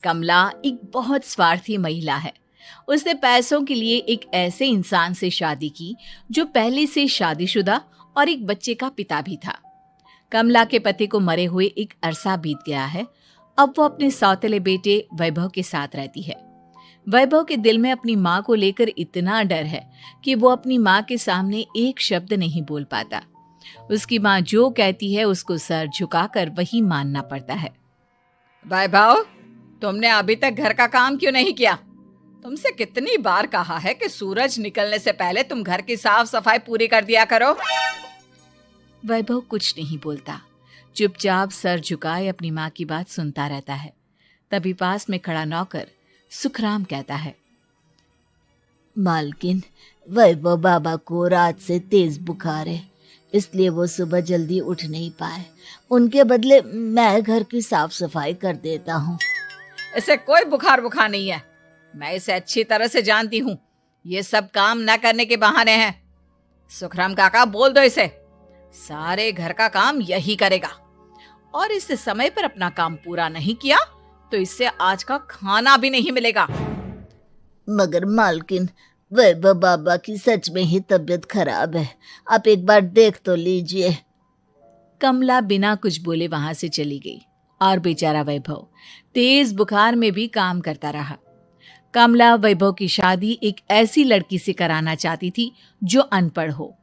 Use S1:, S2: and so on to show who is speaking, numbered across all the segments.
S1: कमला एक बहुत स्वार्थी महिला है। उसने पैसों के लिए एक ऐसे इंसान से शादी की जो पहले से शादीशुदा और एक बच्चे का पिता भी था। कमला के पति को मरे हुए एक अरसा बीत गया है। अब वो अपने सौतेले बेटे वैभव के साथ रहती है। वैभव के दिल में अपनी माँ को लेकर इतना डर है कि वो अपनी माँ के सामने एक शब्द नहीं बोल पाता। उसकी माँ जो कहती है उसको सर झुकाकर वही मानना पड़ता है।
S2: वैभव, तुमने अभी तक घर का काम क्यों नहीं किया? तुमसे कितनी बार कहा है कि सूरज निकलने से पहले तुम घर की साफ सफाई पूरी कर दिया करो।
S1: वैभव कुछ नहीं बोलता, चुपचाप सर झुकाए अपनी माँ की बात सुनता रहता है। तभी पास में खड़ा नौकर सुखराम कहता है,
S3: मालकिन, वैभव बाबा को रात से तेज बुखार है, इसलिए वो सुबह जल्दी उठ नहीं पाए। उनके बदले मैं घर की साफ सफाई कर देता हूँ।
S2: इसे कोई बुखार नहीं है। मैं इसे अच्छी तरह से जानती हूँ। ये सब काम न करने के बहाने हैं। सुखराम काका, बोल दो इसे, सारे घर का काम यही करेगा। और इस समय पर अपना काम पूरा नहीं किया तो इससे आज का खाना भी नहीं मिलेगा।
S3: मगर मालकिन, वैभव बाबा की सच में ही तबीयत खराब है, आप एक बार देख तो लीजिए।
S1: कमला बिना कुछ बोले वहां से चली गई और बेचारा वैभव तेज बुखार में भी काम करता रहा। कमला वैभव की शादी एक ऐसी लड़की से कराना चाहती थी जो अनपढ़ हो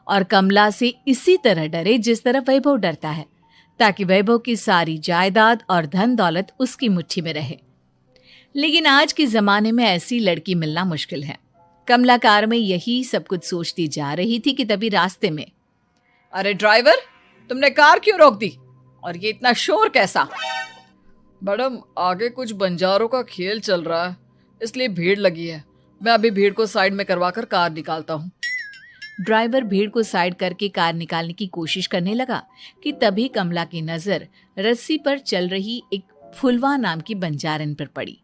S1: और कमला से इसी तरह डरे जिस तरह वैभव डरता है, ताकि वैभव की सारी जायदाद और धन दौलत उसकी मुट्ठी में रहे। लेकिन आज के जमाने में ऐसी लड़की मिलना मुश्किल है। कमला कार में यही सब कुछ सोचती जा रही थी कि तभी रास्ते में,
S2: अरे ड्राइवर, तुमने कार क्यों रोक दी? और ये इतना शोर कैसा? मैडम, आगे कुछ बंजारों का खेल चल रहा है, इसलिए भीड़ लगी है। मैं अभी भीड़ को साइड में करवाकर कार निकालता हूँ।
S1: ड्राइवर भीड़ को साइड करके कार निकालने की कोशिश करने लगा कि तभी कमला की नजर रस्सी पर चल रही एक फुलवा नाम की बंजारन पर पड़ी।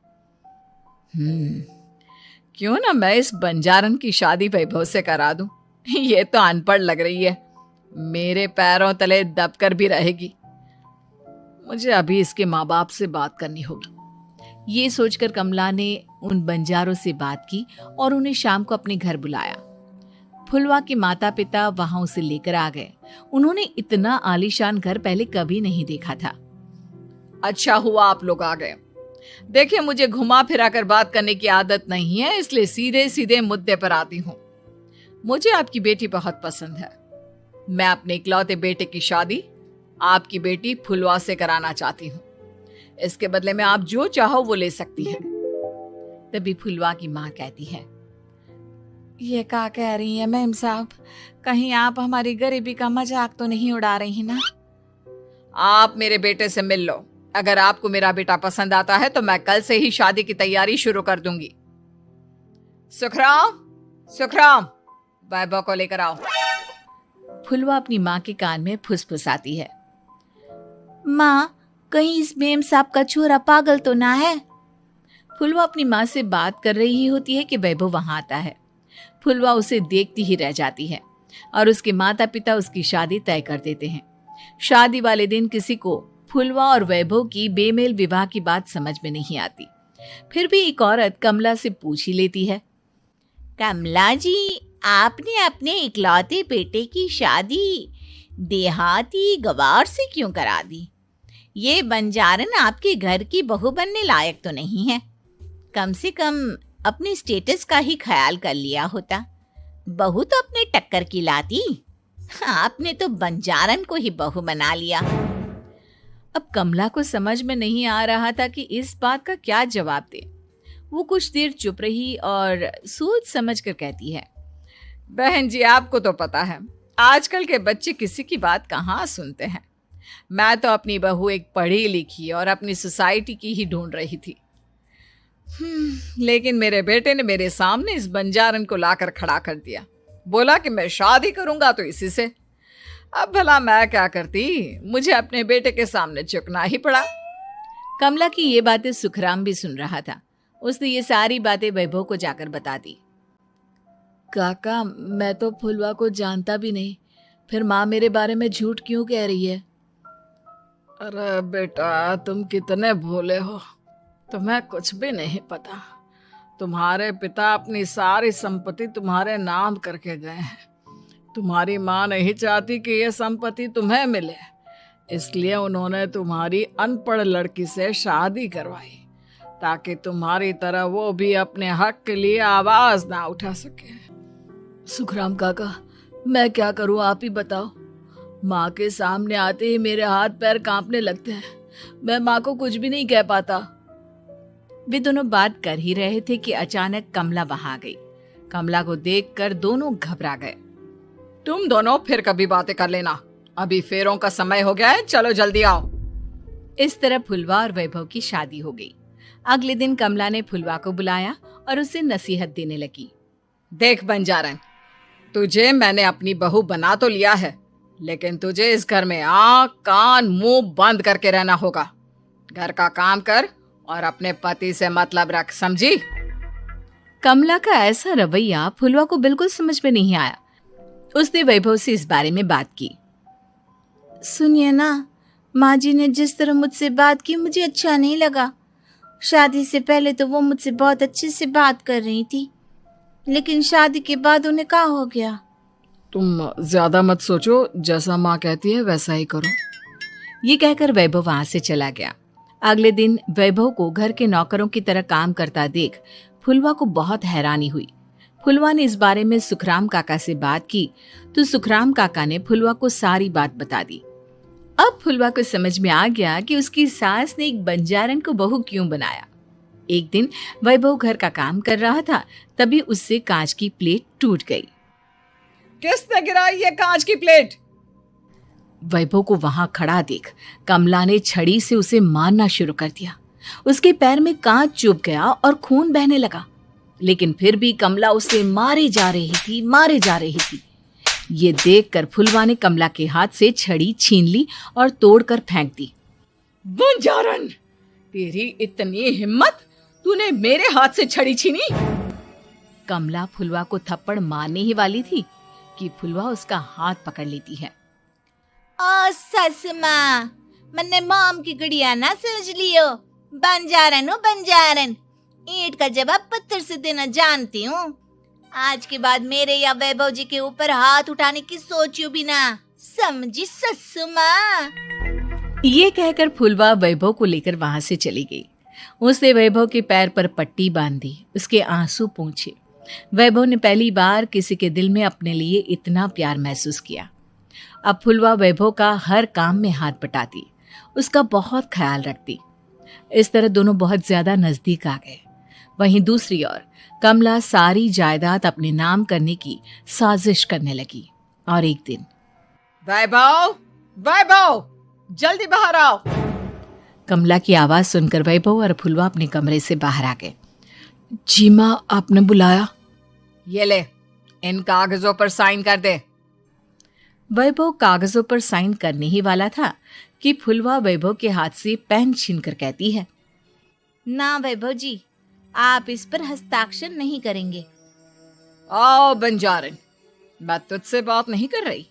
S2: क्यों ना मैं इस बंजारन की शादी वैभव से करा दूं? ये तो अनपढ़ लग रही है, मेरे पैरों तले दबकर भी रहेगी। मुझे अभी इसके माँ बाप से बात करनी होगी।
S1: ये सोचकर कमला ने उन बंजारों से बात की और उन्हें शाम को अपने घर बुलाया। फुलवा के माता पिता वहां उसे लेकर आ गए। उन्होंने इतना आलीशान घर पहले कभी नहीं देखा था।
S2: अच्छा हुआ आप लोग आ गए। देखिए, मुझे घुमा फिरा कर बात करने की आदत नहीं है, इसलिए सीधे सीधे मुद्दे पर आती हूँ। मुझे आपकी बेटी बहुत पसंद है। मैं अपने इकलौते बेटे की शादी आपकी बेटी फुलवा से कराना चाहती हूँ। इसके बदले में आप जो चाहो वो ले सकती हैं।
S1: तभी फुलवा की माँ कहती है,
S4: ये क्या कह रही है मैम साहब? कहीं आप हमारी गरीबी का मजाक तो नहीं उड़ा रही ना?
S2: आप मेरे बेटे से मिल लो। अगर आपको मेरा बेटा पसंद आता है तो मैं कल से ही शादी की तैयारी शुरू कर दूंगी। सुखराम, वैभव को लेकर आओ।
S1: फुलवा अपनी माँ के कान में फुसफुसाती है,
S3: माँ, कहीं इस मेम साहब का छोरा पागल तो ना है?
S1: फुलवा अपनी माँ से बात कर रही होती है कि वैभव वहां आता है। फुलवा उसे देखती ही रह जाती है और उसके माता पिता उसकी शादी तय कर देते हैं। शादी वाले दिन किसी को फुलवा और वैभव की बेमेल विवाह की बात समझ में नहीं आती। फिर भी एक औरत कमला से पूछ ही लेती है,
S3: कमला जी, आपने अपने इकलौते बेटे की शादी देहाती गवार से क्यों करा दी? ये बंजारन आपके घर की बहू बनने लायक तो नहीं है। कम से कम अपने स्टेटस का ही ख्याल कर लिया होता। बहू तो अपने टक्कर की लाती, आपने तो बंजारन को ही बहू बना लिया।
S1: अब कमला को समझ में नहीं आ रहा था कि इस बात का क्या जवाब दे। वो कुछ देर चुप रही और सोच समझ कर कहती है,
S2: बहन जी, आपको तो पता है आजकल के बच्चे किसी की बात कहाँ सुनते हैं। मैं तो अपनी बहू एक पढ़ी लिखी और अपनी सोसाइटी की ही ढूंढ रही थी। लेकिन मेरे बेटे ने मेरे सामने इस बंजारन को लाकर खड़ा कर दिया। बोला कि मैं शादी करूंगा तो इसी से। अब भला मैं क्या करती, मुझे अपने बेटे के सामने झुकना ही पड़ा।
S1: कमला की ये बातें सुखराम भी सुन रहा था। उसने ये सारी बातें वैभव को जाकर बता दी।
S4: काका, मैं तो फुलवा को जानता भी नहीं, फिर माँ मेरे बारे में झूठ क्यों कह रही है?
S2: अरे बेटा, तुम कितने भोले हो। तुम्हें कुछ भी नहीं पता। तुम्हारे पिता अपनी सारी संपत्ति तुम्हारे नाम करके गए हैं। तुम्हारी माँ नहीं चाहती कि यह संपत्ति तुम्हें मिले, इसलिए उन्होंने तुम्हारी अनपढ़ लड़की से शादी करवाई ताकि तुम्हारी तरह वो भी अपने हक के लिए आवाज ना उठा सके। सुखराम काका, मैं क्या करूं, आप ही बताओ। माँ के सामने आते ही मेरे हाथ पैर कांपने लगते हैं। मैं माँ को कुछ भी नहीं कह पाता।
S1: वे दोनों बात कर ही रहे थे कि अचानक कमला वहां आ गई। कमला को देखकर दोनों घबरा गए।
S2: तुम दोनों फिर कभी बातें कर लेना, अभी फेरों का समय हो गया है, चलो जल्दी आओ।
S1: इस तरह फुलवा और वैभव की शादी हो गई। अगले दिन कमला ने फुलवा को बुलाया और उसे नसीहत देने लगी।
S2: देख बंजारन, तुझे मैंने अपनी बहू बना तो लिया है, लेकिन तुझे इस घर में आँख कान मुंह बंद करके रहना होगा। घर का काम कर और अपने पति से मतलब रख, समझी?
S1: कमला का ऐसा रवैया फुलवा को बिल्कुल समझ में नहीं आया। उसने वैभव से इस बारे में बात की।
S3: सुनिए ना, माँ जी ने जिस तरह मुझसे बात की मुझे अच्छा नहीं लगा। शादी से पहले तो वो मुझसे बहुत अच्छे से बात कर रही थी, लेकिन शादी के बाद उन्हें क्या हो गया?
S2: तुम ज्यादा मत सोचो, जैसा माँ कहती है वैसा ही करो।
S1: ये कहकर वैभव वहां से चला गया। अगले दिन वैभव को घर के नौकरों की तरह काम करता देख फुलवा को बहुत हैरानी हुई। फुलवा ने इस बारे में सुखराम काका से बात की तो सुखराम काका ने फुलवा को सारी बात बता दी। अब फुलवा को समझ में आ गया कि उसकी सास ने एक बंजारन को बहू क्यों बनाया। एक दिन वैभव घर का काम कर रहा था, तभी उससे कांच की प्लेट टूट गई।
S2: किसने गिराई ये कांच की प्लेट?
S1: वैभव को वहां खड़ा देख कमला ने छड़ी से उसे मारना शुरू कर दिया। उसके पैर में कांच चुभ गया और खून बहने लगा, लेकिन फिर भी कमला उसे मारे जा रही थी। ये देखकर फुलवा ने कमला के हाथ से छड़ी छीन ली और तोड़कर फेंक दी।
S2: बंजारन, तेरी इतनी हिम्मत, तूने मेरे हाथ से छड़ी छीनी?
S1: कमला फुलवा को थप्पड़ मारने ही वाली थी कि फुलवा उसका हाथ पकड़ लेती है।
S3: ओ सस माँ, मैंने मॉम की गुड़िया ना समझ लियो। बंजारन हो बंजारन, ईंट का जवाब पत्थर से देना जानती हूँ। आज के बाद मेरे या वैभव जी के ऊपर हाथ उठाने की सोचियो भी ना, समझी ससु माँ?
S1: ये कहकर फुलवा वैभव को लेकर वहां से चली गई। उसने वैभव के पैर पर पट्टी बांधी, उसके आंसू पोंछे। वैभव ने पहली बार किसी के दिल में अपने लिए इतना प्यार महसूस किया। अब फुलवा वैभव का हर काम में हाथ बटाती, उसका बहुत ख्याल रखती। इस तरह दोनों बहुत ज्यादा नजदीक आ गए। वहीं दूसरी ओर कमला सारी जायदाद अपने नाम करने की साजिश करने लगी। और एक दिन,
S2: वैभव, वैभव, जल्दी बाहर आओ।
S1: कमला की आवाज सुनकर वैभव और फुलवा अपने कमरे से बाहर आ गए। जी माँ, आपने बुलाया?
S2: ये ले, इन कागजों पर साइन कर दे।
S1: वैभव कागजों पर साइन करने ही वाला था कि फुलवा वैभव के हाथ से पेन छीनकर कहती है,
S3: ना वैभव जी, आप इस पर हस्ताक्षर नहीं करेंगे।
S2: आओ बंजारन, मैं तुझसे बात नहीं कर रही।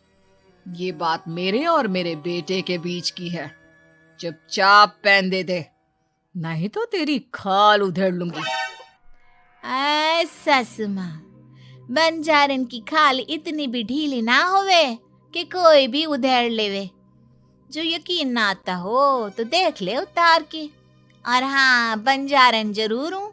S2: ये बात मेरे और मेरे बेटे के बीच की है। चुपचाप पेन दे दे, नहीं तो तेरी खाल उधेड़ लूंगी।
S3: ससु माँ, बंजारन की खाल इतनी भी ढीली ना होवे कि कोई भी उधेड़ लेवे। जो यकीन ना आता हो तो देख ले उतार के। और हाँ, बंजारन जरूर हूँ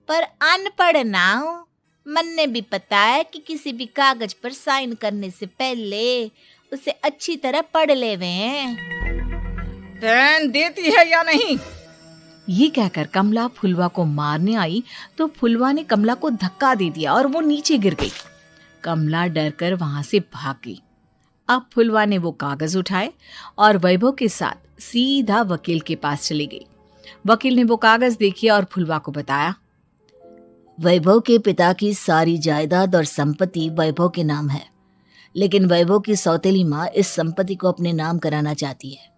S3: पर अनपढ़ ना हूँ। मन्ने भी पता है कि किसी भी कागज पर साइन करने से पहले उसे अच्छी तरह पढ़ लेवे हैं।
S2: पेन देती है या नहीं?
S1: ये कहकर कमला फुलवा को मारने आई तो फुलवा ने कमला को धक्का दे दिया और वो नीचे गिर गई। कमला डरकर वहां से भाग गई। अब फुलवा ने वो कागज उठाए और वैभव के साथ सीधा वकील के पास चली गई। वकील ने वो कागज देखे और फुलवा को बताया,
S5: वैभव के पिता की सारी जायदाद और संपत्ति वैभव के नाम है, लेकिन वैभव की सौतेली माँ इस संपत्ति को अपने नाम कराना चाहती है,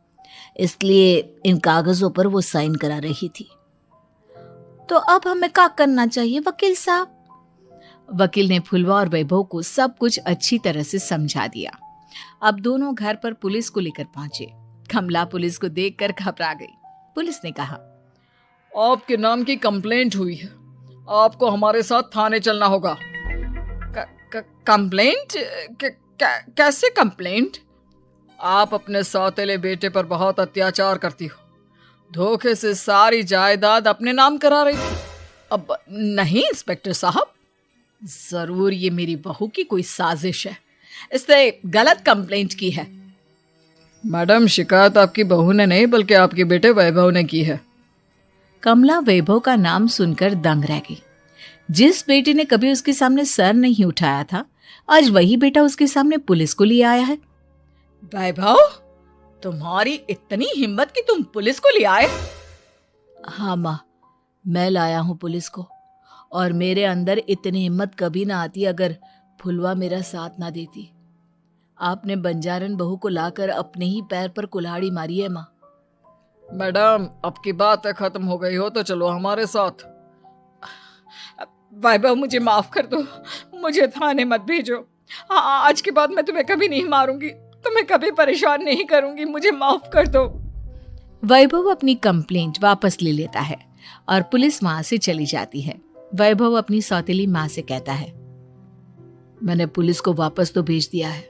S5: इसलिए इन कागजों पर वो साइन करा रही थी।
S3: तो अब हमें क्या करना चाहिए वकील साहब?
S1: वकील ने फुलवा और वैभव को सब कुछ अच्छी तरह से समझा दिया। अब दोनों घर पर पुलिस को लेकर पहुंचे। कमला पुलिस को देखकर घबरा गई। पुलिस ने कहा,
S2: आपके नाम की कंप्लेंट हुई है, आपको हमारे साथ थाने चलना होगा। कंप्लेंट? कैसे कंप्लेंट? आप अपने सौतेले बेटे पर बहुत अत्याचार करती हो, धोखे से सारी जायदाद अपने नाम करा रही थी। अब नहीं इंस्पेक्टर साहब, जरूर ये मेरी बहू की कोई साजिश है, इसने गलत कंप्लेंट की है। मैडम, शिकायत आपकी बहू ने नहीं बल्कि आपके बेटे वैभव ने की है।
S1: कमला वैभव का नाम सुनकर दंग रह गई। जिस बेटे ने कभी उसके सामने सर नहीं उठाया था, आज वही बेटा उसके सामने पुलिस को लिए आया है।
S2: वैभव, तुम्हारी इतनी हिम्मत कि तुम पुलिस को ले आए?
S5: हाँ माँ, मैं लाया हूँ पुलिस को, और मेरे अंदर इतनी हिम्मत कभी ना आती अगर फुलवा मेरा साथ ना देती। आपने बंजारन बहू को लाकर अपने ही पैर पर कुल्हाड़ी मारी है माँ।
S2: मैडम, अब की बात खत्म हो गई हो तो चलो हमारे साथ। वैभव, मुझे माफ कर दो, मुझे थाने मत भेजो। आज के बाद मैं तुम्हें कभी नहीं मारूंगी, तुम्हें कभी परेशान नहीं करूंगी, मुझे माफ कर दो।
S1: वैभव अपनी कंप्लेंट वापस ले लेता है और पुलिस वहां से चली जाती है। वैभव अपनी सौतेली माँ से कहता है,
S5: मैंने पुलिस को वापस तो भेज दिया है,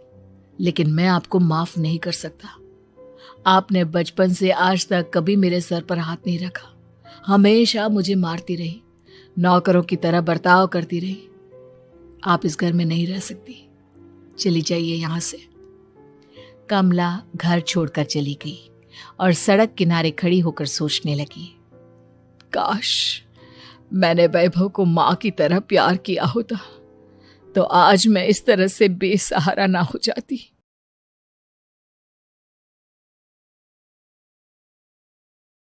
S5: लेकिन मैं आपको माफ नहीं कर सकता। आपने बचपन से आज तक कभी मेरे सर पर हाथ नहीं रखा, हमेशा मुझे मारती रही, नौकरों की तरह बर्ताव करती रही। आप इस घर में नहीं रह सकती, चली जाइए यहाँ से।
S1: कमला घर छोड़कर चली गई और सड़क किनारे खड़ी होकर सोचने लगी,
S2: काश मैंने वैभव को माँ की तरह प्यार किया होता तो आज मैं इस तरह से बेसहारा ना हो जाती।